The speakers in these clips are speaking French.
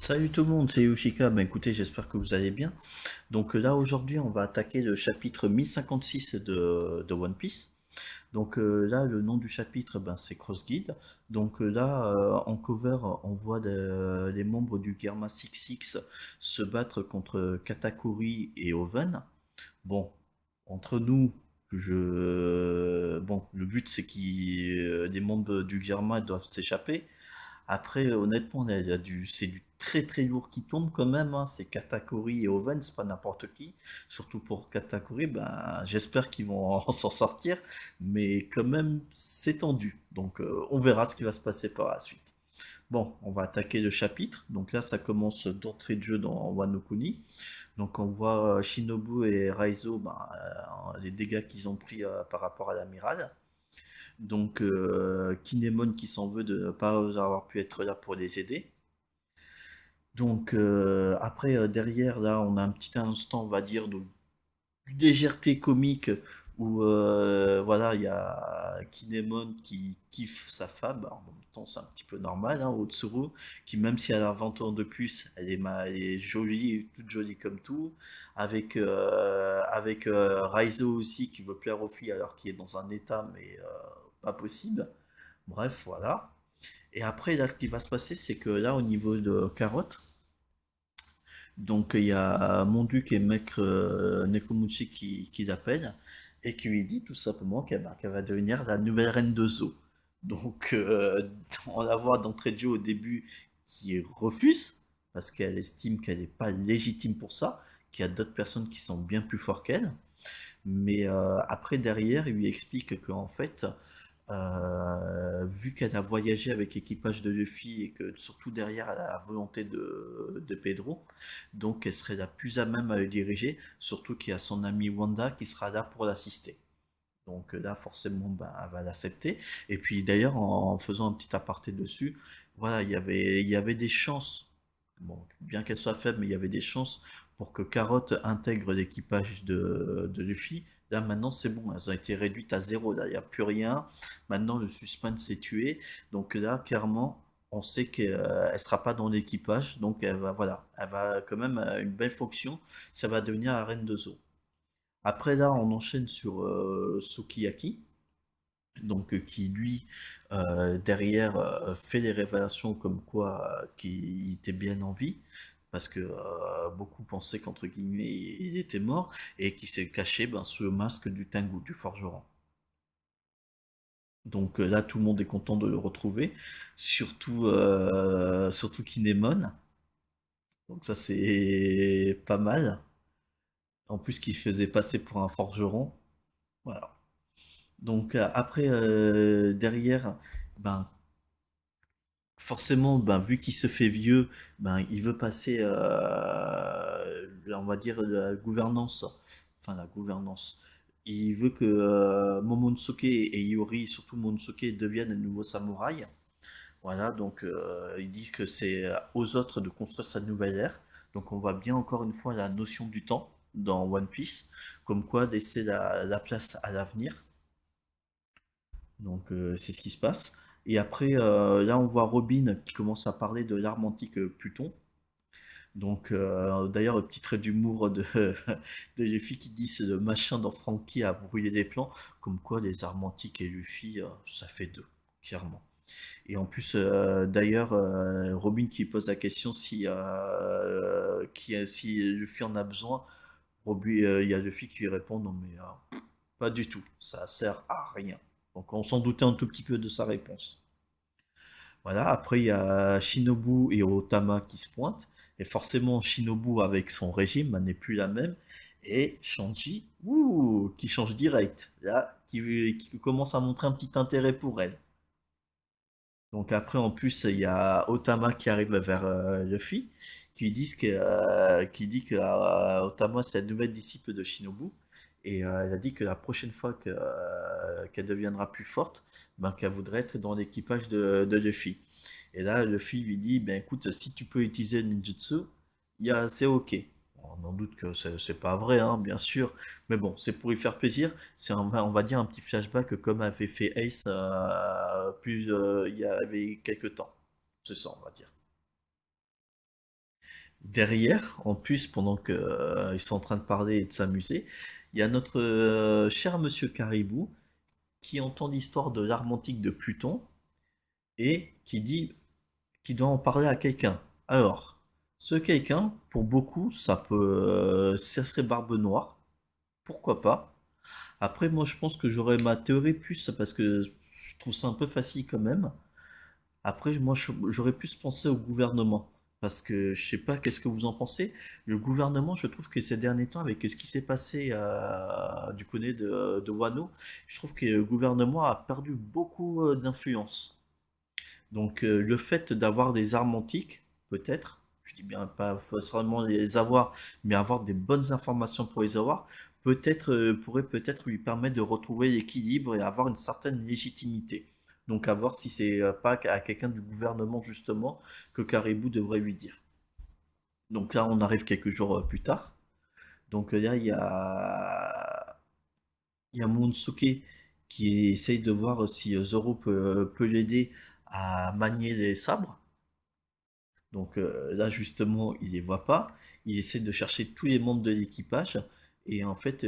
Salut tout le monde, c'est Yoshika. Ben écoutez, j'espère que vous allez bien. Donc là aujourd'hui, on va attaquer le chapitre 1056 de One Piece. Donc là, le nom du chapitre, ben, c'est Cross Guide. Donc là, en cover, on voit les membres du Germa 66 se battre contre Katakuri et Oven. Bon, entre nous, bon, le but c'est que des membres du Germa doivent s'échapper. Après, honnêtement, c'est du très très lourd qui tombe quand même, hein. C'est Katakuri et Oven, c'est pas n'importe qui. Surtout pour Katakuri, ben, j'espère qu'ils vont s'en sortir. Mais quand même, c'est tendu. Donc, on verra ce qui va se passer par la suite. Bon, on va attaquer le chapitre. Donc là, ça commence d'entrée de jeu dans Wano Kuni. Donc on voit Shinobu et Raizo, ben, les dégâts qu'ils ont pris par rapport à l'amiral. Donc Kinemon qui s'en veut de ne pas avoir pu être là pour les aider. Donc après derrière là on a un petit instant on va dire de légèreté comique où voilà il y a Kinemon qui kiffe sa femme. Bah, en même temps c'est un petit peu normal, hein, Otsuru qui même si elle a 20 ans de plus elle est jolie, toute jolie comme tout, avec Raizo aussi qui veut plaire aux filles alors qu'il est dans un état mais pas possible. Bref, voilà. Et après, là, ce qui va se passer, c'est que là, au niveau de Carotte, donc il y a Monduc et Maître Nekomuchi qui l'appellent et qui lui dit tout simplement qu'elle va devenir la nouvelle reine de Zo. Donc, on la voit d'entrée de jeu au début qui refuse parce qu'elle estime qu'elle n'est pas légitime pour ça, qu'il y a d'autres personnes qui sont bien plus fortes qu'elle. Mais après, derrière, il lui explique qu'en fait, vu qu'elle a voyagé avec l'équipage de Luffy et que surtout derrière elle a la volonté de Pedro, donc elle serait la plus à même à le diriger, surtout qu'il y a son ami Wanda qui sera là pour l'assister. Donc là, forcément, ben, elle va l'accepter. Et puis d'ailleurs, en faisant un petit aparté dessus, voilà, il y avait des chances, bon, bien qu'elle soit faible, mais il y avait des chances pour que Carotte intègre l'équipage de Luffy. Là, maintenant, c'est bon, elles ont été réduites à zéro. Là, il n'y a plus rien. Maintenant, le suspense s'est tué. Donc là, clairement, on sait qu'elle ne sera pas dans l'équipage. Donc, voilà, elle va quand même une belle fonction. Ça va devenir la reine de Zo. Après là, on enchaîne sur Sukiyaki, donc qui lui derrière fait des révélations comme quoi qu'il était bien en vie, parce que beaucoup pensaient qu'entre guillemets il était mort et qui s'est caché ben, sous le masque du Tengu, du forgeron. Donc là, tout le monde est content de le retrouver, surtout Kinemon. Donc ça c'est pas mal. En plus, qu'il faisait passer pour un forgeron. Voilà. Donc après, derrière, ben, forcément, ben, vu qu'il se fait vieux, ben, il veut passer, on va dire, la gouvernance. Enfin, la gouvernance. Il veut que Momonosuke et Iori, surtout Momonosuke, deviennent de nouveaux samouraïs. Voilà, donc il dit que c'est aux autres de construire sa nouvelle ère. Donc on voit bien encore une fois la notion du temps dans One Piece, comme quoi laisser la place à l'avenir. Donc c'est ce qui se passe. Et après, là, on voit Robin qui commence à parler de l'arme antique Pluton. Donc, d'ailleurs, le petit trait d'humour de Luffy qui dit c'est le machin dans Frankie a brûlé des plans, comme quoi les armes antiques et Luffy, ça fait deux, clairement. Et en plus, d'ailleurs, Robin qui pose la question si Luffy en a besoin, il y a Luffy qui lui répond non mais pas du tout, ça sert à rien. Donc on s'en doutait un tout petit peu de sa réponse. Voilà, après il y a Shinobu et Otama qui se pointent, et forcément Shinobu avec son régime ben, n'est plus la même, et Shanji, qui change direct, là, qui commence à montrer un petit intérêt pour elle. Donc après en plus il y a Otama qui arrive vers Luffy, qui dit que Otama c'est la nouvelle disciple de Shinobu, et elle a dit que la prochaine fois qu'elle deviendra plus forte, ben, qu'elle voudrait être dans l'équipage de Luffy. Et là, Luffy lui dit, ben écoute, si tu peux utiliser le ninjutsu, c'est ok. On en doute que c'est pas vrai, hein, bien sûr. Mais bon, c'est pour lui faire plaisir. On va dire un petit flashback comme avait fait Ace il y avait quelques temps. C'est ça, on va dire. Derrière, en plus, pendant que, ils sont en train de parler et de s'amuser, il y a notre cher monsieur Caribou qui entend l'histoire de l'arme antique de Pluton et qui dit qu'il doit en parler à quelqu'un. Alors, ce quelqu'un, pour beaucoup, ça serait Barbe Noire, pourquoi pas. Après, moi, je pense que j'aurais ma théorie plus parce que je trouve ça un peu facile quand même. Après, moi, j'aurais plus pensé au gouvernement. Parce que je sais pas, qu'est-ce que vous en pensez? Le gouvernement, je trouve que ces derniers temps, avec ce qui s'est passé du côté de Wano, je trouve que le gouvernement a perdu beaucoup d'influence. Donc, le fait d'avoir des armes antiques, peut-être, je dis bien pas forcément les avoir, mais avoir des bonnes informations pour les avoir, pourrait peut-être lui permettre de retrouver l'équilibre et avoir une certaine légitimité. Donc, à voir si c'est pas à quelqu'un du gouvernement, justement, que Caribou devrait lui dire. Donc là, on arrive quelques jours plus tard. Donc là, il y a Momonosuke qui essaye de voir si Zoro peut l'aider à manier les sabres. Donc là, justement, il les voit pas. Il essaie de chercher tous les membres de l'équipage. Et en fait,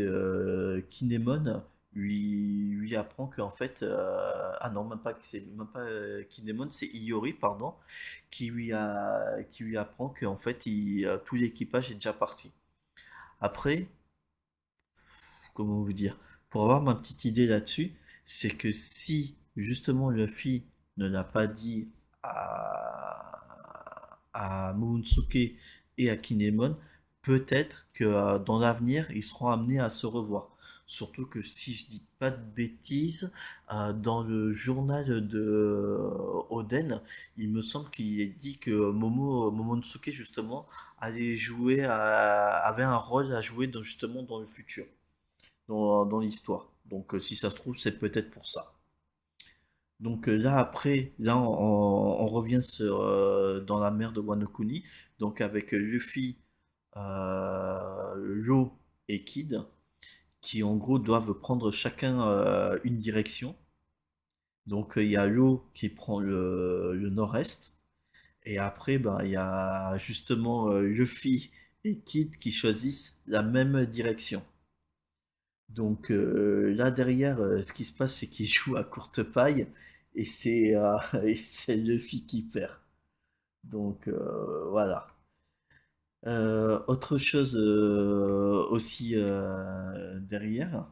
Kinemon lui apprend qu'en fait... ah non, même pas, c'est même pas Kinemon, c'est Iori, pardon, qui lui apprend qu'en fait, tout l'équipage est déjà parti. Après, comment vous dire, pour avoir ma petite idée là-dessus, c'est que si justement Luffy ne l'a pas dit à Momonosuke et à Kinemon, peut-être que dans l'avenir, ils seront amenés à se revoir. Surtout que si je dis pas de bêtises, dans le journal de Oden, il me semble qu'il est dit que Momonosuke justement avait un rôle à jouer justement dans le futur dans l'histoire. Donc si ça se trouve, c'est peut-être pour ça. Donc là après, on revient dans la mer de Wano Kuni, donc avec Luffy, Law et Kid, qui en gros doivent prendre chacun une direction. Donc il y a Law qui prend le nord-est, et après ben, il y a justement Luffy et Kid qui choisissent la même direction. Donc là derrière, ce qui se passe, c'est qu'il joue à courte paille et et c'est Luffy qui perd. Donc voilà. Autre chose aussi derrière.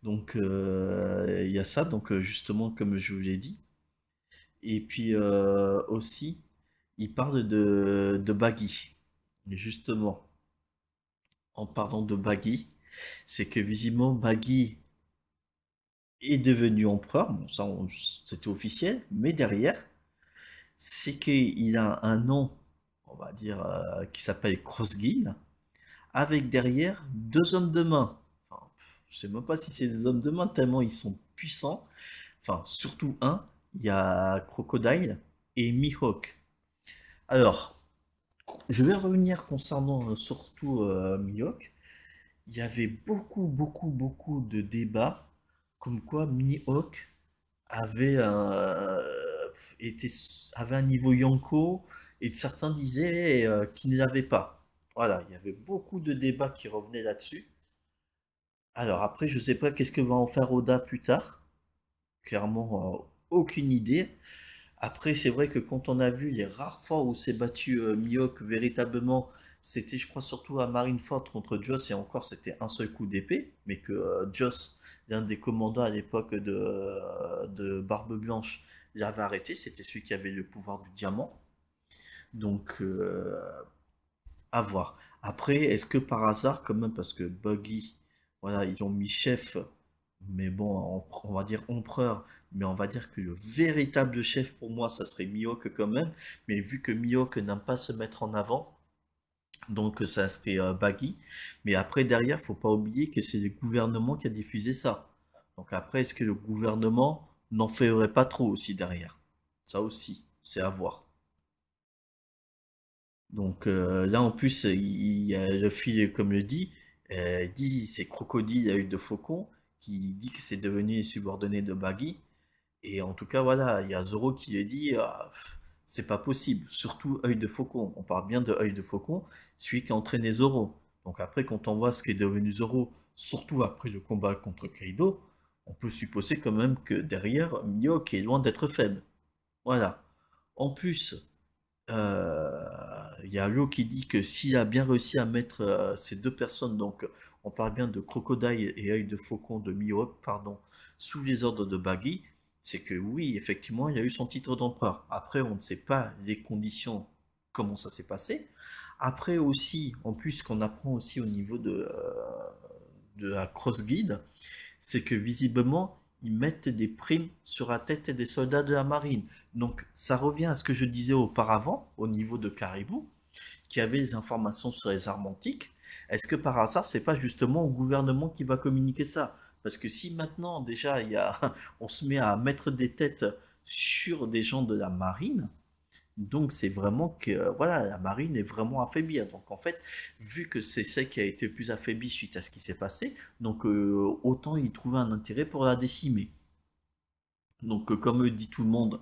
Donc il y a ça, donc justement comme je vous l'ai dit. Et puis aussi, il parle de Baggy. Justement, en parlant de Baggy, c'est que visiblement Baggy est devenu empereur, bon ça c'était officiel, mais derrière, c'est qu'il a un nom, on va dire, qui s'appelle Crossguin, avec derrière deux hommes de main. Enfin, je sais même pas si c'est des hommes de main, tellement ils sont puissants. Enfin, surtout un, il y a Crocodile et Mihawk. Alors, je vais revenir concernant surtout Mihawk. Il y avait beaucoup de débats comme quoi Mihawk avait était, avait un niveau Yanko et certains disaient qu'il ne l'avait pas. Voilà, il y avait beaucoup de débats qui revenaient là-dessus. Alors après, je sais pas qu'est-ce que va en faire Oda plus tard. Clairement, aucune idée. Après, c'est vrai que quand on a vu les rares fois où s'est battu Mihawk véritablement, c'était, je crois, surtout à Marineford contre Joss, et encore, c'était un seul coup d'épée, mais que Joss, l'un des commandants à l'époque de Barbe Blanche, l'avait arrêté, c'était celui qui avait le pouvoir du diamant. Donc, à voir. Après, est-ce que par hasard, quand même, parce que Buggy, voilà, ils ont mis chef, mais bon, on va dire empereur, mais on va dire que le véritable chef pour moi, ça serait Mihawk quand même. Mais vu que Mihawk n'aime pas se mettre en avant, donc ça serait Baggy. Mais après, derrière, faut pas oublier que c'est le gouvernement qui a diffusé ça. Donc après, est-ce que le gouvernement n'en ferait pas trop aussi derrière? Ça aussi, c'est à voir. Donc là, en plus, il y a le fil, comme le dit, dit c'est Crocodile avec de Faucon, qui dit que c'est devenu les subordonnés de Baggy. Et en tout cas, voilà, il y a Zoro qui le dit, C'est pas possible. Surtout œil de faucon. On parle bien de œil de faucon, celui qui a entraîné Zoro. Donc après, quand on voit ce qui est devenu Zoro, surtout après le combat contre Kaido, on peut supposer quand même que derrière, Mihawk est loin d'être faible. Voilà. En plus, il y a Lo qui dit que s'il a bien réussi à mettre ces deux personnes, donc on parle bien de Crocodile et œil de faucon de Mihawk, pardon, sous les ordres de Baggy, c'est que oui, effectivement, il y a eu son titre d'empereur. Après, on ne sait pas les conditions, comment ça s'est passé. Après aussi, en plus, ce qu'on apprend aussi au niveau de la Cross Guide, c'est que visiblement, ils mettent des primes sur la tête des soldats de la marine. Donc, ça revient à ce que je disais auparavant, au niveau de Caribou, qui avait les informations sur les armes antiques. Est-ce que par hasard, c'est pas justement au gouvernement qui va communiquer ça? Parce que si maintenant, déjà, on se met à mettre des têtes sur des gens de la marine, donc c'est vraiment que voilà, la marine est vraiment affaiblie. Donc en fait, vu que c'est celle qui a été le plus affaiblie suite à ce qui s'est passé, donc autant y trouver un intérêt pour la décimer. Donc comme dit tout le monde,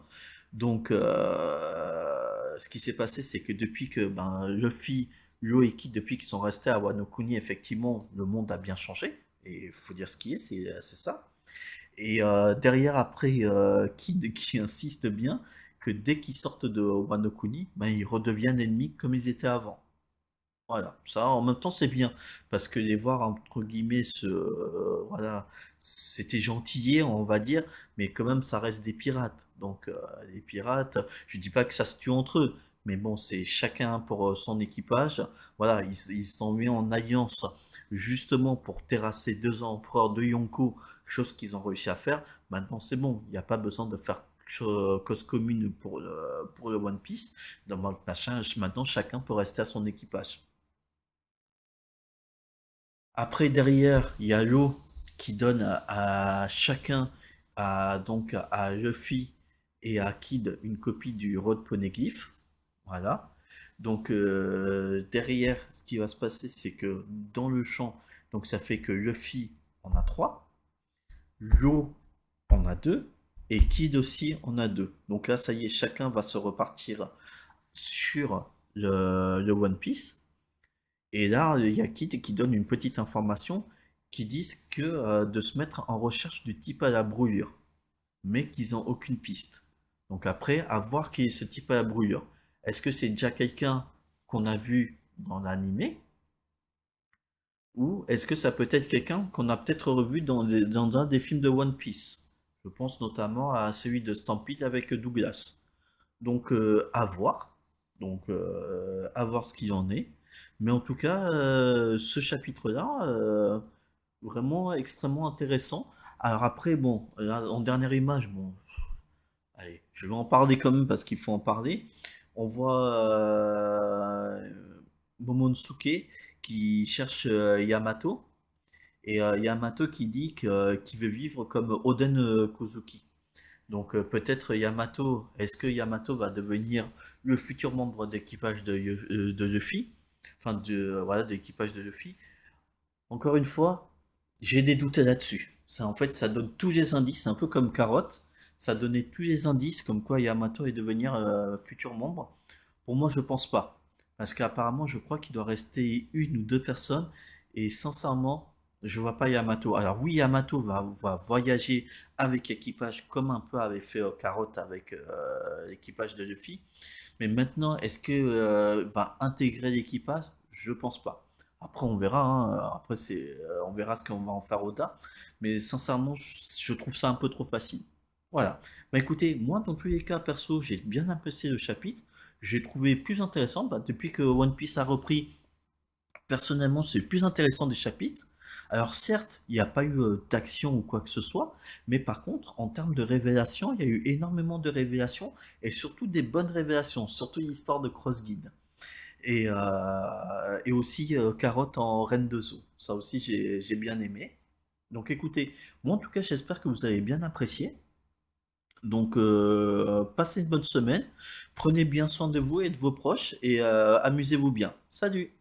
donc ce qui s'est passé, c'est que depuis que Luffy, Yo et Kid, depuis qu'ils sont restés à Wano Kuni, effectivement, le monde a bien changé. Et il faut dire ce qui est, c'est ça. Et derrière, après, Kid qui insiste bien que dès qu'ils sortent de Wano Kuni, ben, ils redeviennent ennemis comme ils étaient avant. Voilà, ça en même temps c'est bien, parce que les voir entre guillemets voilà, c'était gentillet on va dire, mais quand même ça reste des pirates. Donc les pirates, je dis pas que ça se tue entre eux, mais bon c'est chacun pour son équipage. Voilà, ils sont mis en alliance justement pour terrasser deux empereurs de Yonko, chose qu'ils ont réussi à faire. Maintenant c'est bon, il n'y a pas besoin de faire cause commune pour le One Piece. Donc maintenant chacun peut rester à son équipage. Après, derrière, il y a l'eau qui donne à chacun, donc à Luffy et à Kid, une copie du Road Poneglyph. Voilà. Donc, derrière, ce qui va se passer, c'est que dans le champ, donc ça fait que Luffy en a trois, l'eau en a deux, et Kid aussi en a deux. Donc là, ça y est, chacun va se repartir sur le One Piece. Et là, il y a Kit qui donne une petite information qui disent que de se mettre en recherche du type à la brouillure, mais qu'ils n'ont aucune piste. Donc après, à voir qui est ce type à la brouillure. Est-ce que c'est déjà quelqu'un qu'on a vu dans l'animé ou est-ce que ça peut être quelqu'un qu'on a peut-être revu dans un des films de One Piece? Je pense notamment à celui de Stampede avec Douglas. Donc à voir. Donc à voir ce qu'il en est. Mais en tout cas, ce chapitre-là, vraiment extrêmement intéressant. Alors après, bon, là, en dernière image, bon, allez, je vais en parler quand même parce qu'il faut en parler. On voit Momonosuke qui cherche Yamato. Et Yamato qui dit qu'il veut vivre comme Oden Kozuki. Donc peut-être Yamato, est-ce que Yamato va devenir le futur membre d'équipage de Luffy? Enfin, voilà, d'équipage de Luffy. Encore une fois, j'ai des doutes là-dessus. Ça, en fait, ça donne tous les indices, c'est un peu comme Carotte. Ça donnait tous les indices comme quoi Yamato est devenir futur membre. Pour moi, je pense pas. Parce qu'apparemment, je crois qu'il doit rester une ou deux personnes. Et sincèrement, je vois pas Yamato. Alors oui, Yamato va voyager avec l'équipage comme un peu avait fait Carotte avec l'équipage de Luffy. Mais maintenant, est-ce que va intégrer l'équipage? Je pense pas. Après, on verra. Hein. Après, on verra ce qu'on va en faire Oda. Mais sincèrement, je trouve ça un peu trop facile. Voilà. Bah écoutez, moi, dans tous les cas, perso, j'ai bien apprécié le chapitre. J'ai trouvé plus intéressant. Bah, depuis que One Piece a repris, personnellement, c'est le plus intéressant des chapitres. Alors certes, il n'y a pas eu d'action ou quoi que ce soit, mais par contre, en termes de révélations, il y a eu énormément de révélations et surtout des bonnes révélations, surtout l'histoire de Crossguide. Et aussi Carotte en Reine de Zoo. Ça aussi, j'ai bien aimé. Donc écoutez, moi en tout cas, j'espère que vous avez bien apprécié. Donc passez une bonne semaine, prenez bien soin de vous et de vos proches et amusez-vous bien. Salut!